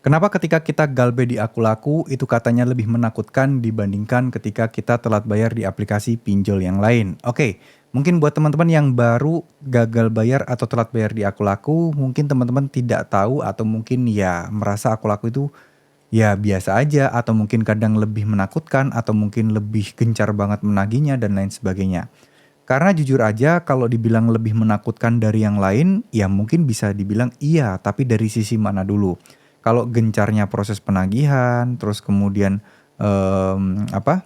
Kenapa ketika kita galbay di Aku Laku itu katanya lebih menakutkan dibandingkan ketika kita telat bayar di aplikasi pinjol yang lain? Oke, mungkin buat teman-teman yang baru gagal bayar atau telat bayar di Aku Laku, mungkin teman-teman tidak tahu atau mungkin ya merasa Aku Laku itu ya biasa aja atau mungkin kadang lebih menakutkan atau mungkin lebih gencar banget menagihnya dan lain sebagainya. Karena jujur aja kalau dibilang lebih menakutkan dari yang lain, ya mungkin bisa dibilang iya, tapi dari sisi mana dulu? Kalau gencarnya proses penagihan, terus kemudian apa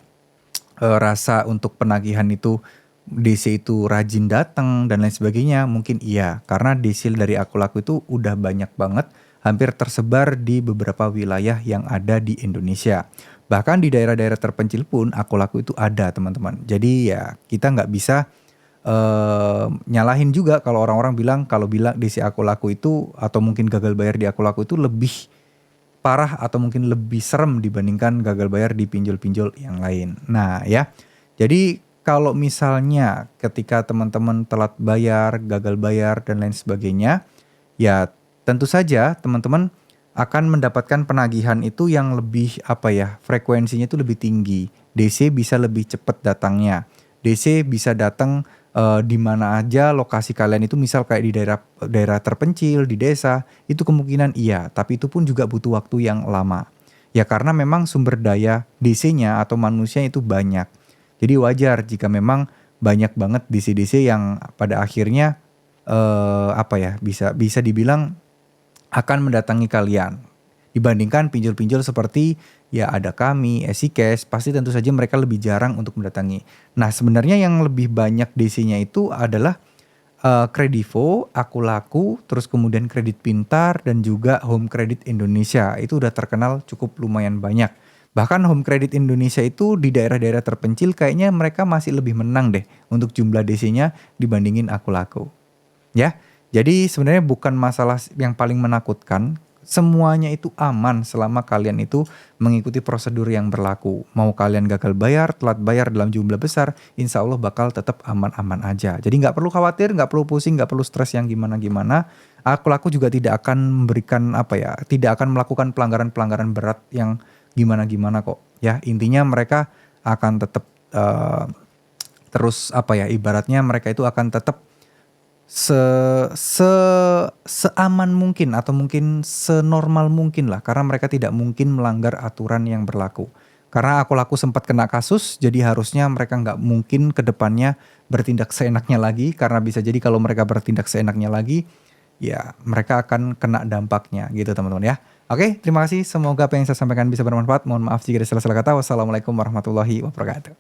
rasa untuk penagihan itu DC itu rajin datang dan lain sebagainya, mungkin iya. Karena DC dari Aku Laku itu udah banyak banget, hampir tersebar di beberapa wilayah yang ada di Indonesia. Bahkan di daerah-daerah terpencil pun Aku Laku itu ada teman-teman. Jadi ya kita nggak bisa nyalahin juga kalau orang-orang bilang kalau bilang DC Aku Laku itu atau mungkin gagal bayar di Aku Laku itu lebih parah atau mungkin lebih serem dibandingkan gagal bayar di pinjol-pinjol yang lain. Nah ya, jadi kalau misalnya ketika teman-teman telat bayar, gagal bayar dan lain sebagainya, ya tentu saja teman-teman akan mendapatkan penagihan itu yang lebih apa ya, frekuensinya itu lebih tinggi. DC bisa lebih cepat datangnya. DC bisa datang di mana aja lokasi kalian itu, misal kayak di daerah daerah terpencil, di desa, itu kemungkinan iya, tapi itu pun juga butuh waktu yang lama. Ya karena memang sumber daya DC-nya atau manusia itu banyak. Jadi wajar jika memang banyak banget DC-DC yang pada akhirnya apa ya, bisa bisa dibilang akan mendatangi kalian. Dibandingkan pinjol-pinjol seperti ya ada kami, EasyCash, pasti tentu saja mereka lebih jarang untuk mendatangi. Nah sebenarnya yang lebih banyak DC-nya itu adalah Kredivo, Aku Laku, terus kemudian Kredit Pintar dan juga Home Credit Indonesia. Itu udah terkenal cukup lumayan banyak. Bahkan Home Credit Indonesia itu di daerah-daerah terpencil kayaknya mereka masih lebih menang deh untuk jumlah DC-nya dibandingin Aku Laku. Ya, jadi sebenarnya bukan masalah yang paling menakutkan, semuanya itu aman selama kalian itu mengikuti prosedur yang berlaku. Mau kalian gagal bayar, telat bayar dalam jumlah besar, insya Allah bakal tetap aman-aman aja. Jadi nggak perlu khawatir, nggak perlu pusing, nggak perlu stres yang gimana-gimana. Aku Laku juga tidak akan memberikan apa ya, tidak akan melakukan pelanggaran-pelanggaran berat yang gimana-gimana kok. Ya intinya mereka akan tetap terus apa ya, ibaratnya mereka itu akan tetap se se seaman mungkin atau mungkin senormal mungkin lah, karena mereka tidak mungkin melanggar aturan yang berlaku. Karena Aku Laku sempat kena kasus, jadi harusnya mereka nggak mungkin ke depannya bertindak seenaknya lagi, karena bisa jadi kalau mereka bertindak seenaknya lagi, ya mereka akan kena dampaknya gitu teman-teman ya. Oke, terima kasih. Semoga apa yang saya sampaikan bisa bermanfaat. Mohon maaf jika ada salah-salah kata. Wassalamualaikum warahmatullahi wabarakatuh.